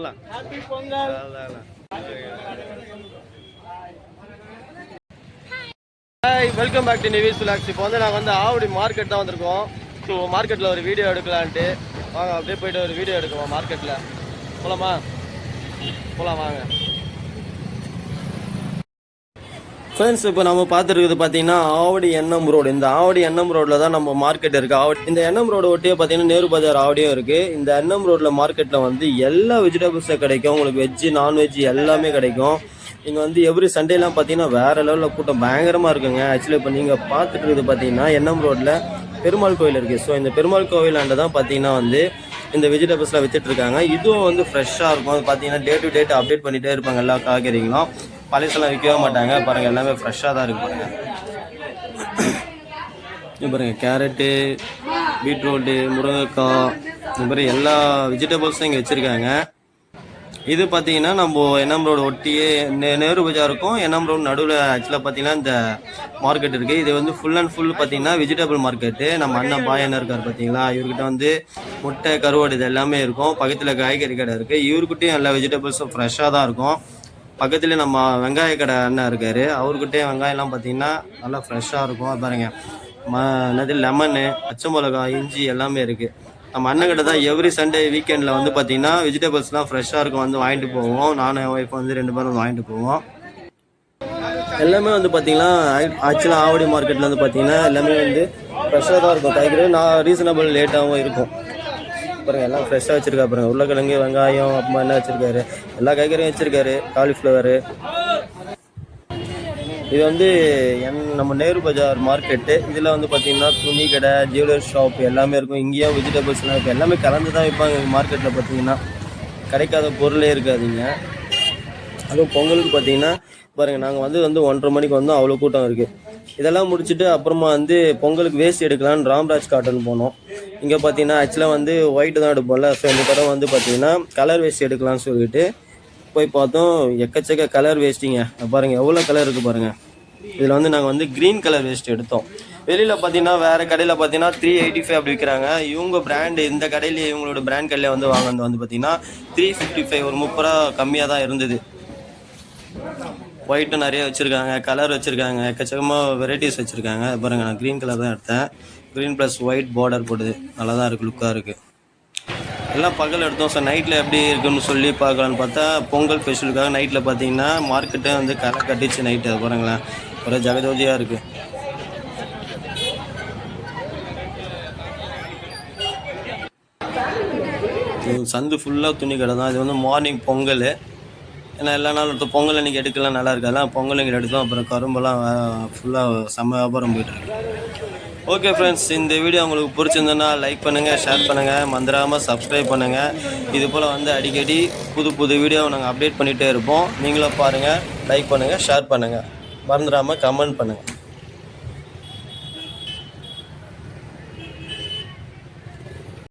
Happy Pongal. Hi, welcome back to Nivi's vlogs. இப்போ வந்து நாங்கள் வந்து ஆவடி மார்க்கெட் தான் வந்திருக்கோம். ஸோ மார்க்கெட்டில் ஒரு வீடியோ எடுக்கலான்ட்டு வாங்க, அப்படியே போய்ட்டு ஒரு வீடியோ எடுக்குவோம் மார்க்கெட்டில். போகலாமா? போகலாம் வாங்க ஃப்ரெண்ட்ஸ். இப்போ நம்ம பார்த்துருக்குது பார்த்தீங்கன்னா ஆவடி என்எம் ரோடு. இந்த ஆவடி என்எம் ரோட்டில் தான் நம்ம மார்க்கெட் இருக்குது. ஆவடி இந்த என்எம் ரோடு ஒட்டியே பார்த்தீங்கன்னா நேரு பஜார் ஆவடியும் இருக்குது. இந்த என்எம் ரோட்டில் மார்க்கெட்டில் வந்து எல்லா வெஜிடபிள்ஸும் கிடைக்கும். உங்களுக்கு வெஜ்ஜு நான்வெஜ் எல்லாமே கிடைக்கும். இங்கே வந்து எவ்ரி சண்டேலாம் பார்த்தீங்கன்னா வேறு லெவலில் கூட்டம் பயங்கரமாக இருக்குங்க. ஆக்சுவலி இப்போ நீங்கள் பார்த்துட்டு இருக்குது பார்த்தீங்கன்னா என்எம் ரோட்டில் பெருமாள் கோவில் இருக்குது. ஸோ இந்த பெருமாள் கோவிலாண்ட தான் பார்த்தீங்கன்னா வந்து இந்த வெஜிடபிள்ஸ்லாம் விற்றுட்ருக்காங்க. இதுவும் வந்து ஃப்ரெஷ்ஷாக இருக்கும். அது பார்த்தீங்கன்னா டே டு டேட் அப்டேட் பண்ணிகிட்டே இருப்பாங்க எல்லா காய்கறிகளும். பழசெல்லாம் விற்கவே மாட்டாங்க. பாருங்கள், எல்லாமே ஃப்ரெஷ்ஷாக தான் இருக்கு பாருங்கள். இது பாருங்கள், கேரட்டு, பீட்ரூட்டு, முருங்கைக்காய், இது மாதிரி எல்லா வெஜிடபிள்ஸும் இங்கே வச்சுருக்காங்க. இது பார்த்தீங்கன்னா நம்ம என்எம் ரோடு ஒட்டியே நேரு பஜாருக்கும் என்எம் ரோடு நடுவில் ஆக்சுவலாக பார்த்தீங்கன்னா இந்த மார்க்கெட் இருக்குது. இது வந்து ஃபுல் அண்ட் ஃபுல் பார்த்தீங்கன்னா வெஜிடபிள் மார்க்கெட்டு. நம்ம அண்ணன் பாயண்ணன் இருக்கார் பார்த்தீங்களா, இவர்கிட்ட வந்து முட்டை, கருவாடு இது எல்லாமே இருக்கும். பக்கத்தில் காய்கறி கடை இருக்குது. இவர்கிட்டையும் எல்லா வெஜிடபிள்ஸும் ஃப்ரெஷ்ஷாக தான் இருக்கும். பக்கத்துலேயே நம்ம வெங்காய கடை அண்ணன் இருக்கார். அவர்கிட்டே வெங்காயம்லாம் பார்த்தீங்கன்னா நல்லா ஃப்ரெஷ்ஷாக இருக்கும். பாருங்கள், என்னது லெமனு, பச்சை மிளகாய், இஞ்சி எல்லாமே இருக்குது. நம்ம அண்ணன்கிட்ட தான் எவ்ரி சண்டே வீக்கெண்டில் வந்து பார்த்தீங்கன்னா வெஜிடபிள்ஸ்லாம் ஃப்ரெஷ்ஷாக இருக்கும். வந்து வாங்கிட்டு போவோம். நானும் என் ஒய்ஃப் வந்து 2 பேரும் வந்து வாங்கிட்டு போவோம். எல்லாமே வந்து பார்த்தீங்கன்னா ஆக்சுவலாக ஆவடி மார்க்கெட்டில் வந்து பார்த்தீங்கன்னா எல்லாமே வந்து ஃப்ரெஷ்ஷாக தான் இருக்கும். காய்கறி ரீசனபிள் லேட்டாகவும் இருக்கும். பாருங்கள், எல்லாம் ஃப்ரெஷ்ஷாக வச்சுருக்கா பாருங்கள். உருளைக்கிழங்கு, வெங்காயம், அப்புறமா என்ன வச்சுருக்காரு, எல்லா காய்கறியும் வச்சுருக்காரு. காலிஃப்ளவரு. இது வந்து நம்ம நேரு பஜார் மார்க்கெட்டு. இதில் வந்து பார்த்திங்கன்னா துணி கடை, ஜுவல்லரி ஷாப் எல்லாமே இருக்கும். இங்கேயும் வெஜிடபிள்ஸ்லாம் இருக்கும். எல்லாமே கலந்து தான் வைப்பாங்க மார்க்கெட்டில். பார்த்திங்கன்னா கிடைக்காத பொருளே இருக்காதுங்க. அதுவும் பொங்கலுக்கு பார்த்திங்கன்னா பாருங்கள், நாங்கள் வந்து 1:30 மணிக்கு வந்தோம். அவ்வளோ கூட்டம் இருக்குது. இதெல்லாம் முடிச்சுட்டு அப்புறமா வந்து பொங்கலுக்கு வேஸ்ட் எடுக்கலான்னு ராம்ராஜ் காட்டன் போனோம். இங்கே பார்த்தீங்கன்னா ஆக்சுவலாக வந்து ஒயிட்டு தான் எடுப்போம்ல. ஸோ இந்த தடவை வந்து பார்த்தீங்கன்னா கலர் வேஸ்ட் எடுக்கலாம்னு சொல்லிட்டு போய் பார்த்தோம். எக்கச்சக்க கலர் வேஸ்ட்டிங்க. பாருங்கள் எவ்வளோ கலர் இருக்குது பாருங்கள். இதில் வந்து நாங்கள் வந்து க்ரீன் கலர் வேஸ்ட் எடுத்தோம். வெளியில் பார்த்தீங்கன்னா வேறு கடையில் பார்த்தீங்கன்னா 385 அப்படி விற்கிறாங்க. இவங்க பிராண்டு இந்த கடையிலேயே இவங்களோட பிராண்ட் கடையில் வந்து வாங்கினது வந்து பார்த்தீங்கன்னா 355, ஒரு 30 ரூபா கம்மியாக தான் இருந்தது. ஒயிட்டு நிறைய வச்சுருக்காங்க, கலர் வச்சுருக்காங்க, எக்கச்சக்கமாக வெரைட்டிஸ் வச்சுருக்காங்க. பாருங்கள், நான் க்ரீன் கலர் தான் எடுத்தேன். க்ரீன் ப்ளஸ் ஒயிட் பார்டர் போடுது. நல்லா தான் இருக்குது, லுக்காக இருக்குது. எல்லாம் பகல் எடுத்தோம். ஸோ நைட்டில் எப்படி இருக்குன்னு சொல்லி பார்க்கலான்னு பார்த்தா பொங்கல் ஃபெஸ்டிவலுக்காக நைட்டில் பார்த்தீங்கன்னா மார்க்கெட்டே வந்து களை கட்டிச்சு நைட்டு. அது பாருங்களேன், ஒரே ஜகஜோதியாக இருக்குது. சந்து ஃபுல்லாக துணி கடை தான். இது வந்து மார்னிங் பொங்கல். ஏன்னா எல்லா நாளும் பொங்கல் அன்றைக்கி எடுக்கலாம், நல்லா இருக்காது. பொங்கல் அன்றைக்கி எடுத்தோம். அப்புறம் கரும்பெல்லாம் ஃபுல்லாக செம்ம வியாபாரம் போய்ட்டுருக்கு. ஓகே ஃப்ரெண்ட்ஸ், இந்த வீடியோ உங்களுக்கு பிடிச்சிருந்ததுன்னா லைக் பண்ணுங்கள், ஷேர் பண்ணுங்கள், மறந்துடாமல் சப்ஸ்கிரைப் பண்ணுங்கள். இது போல் வந்து அடிக்கடி புது வீடியோவை நாங்கள் அப்டேட் பண்ணிகிட்டே இருப்போம். நீங்களும் பாருங்கள், லைக் பண்ணுங்கள், ஷேர் பண்ணுங்கள், மறந்துடாமல் கமெண்ட் பண்ணுங்கள்.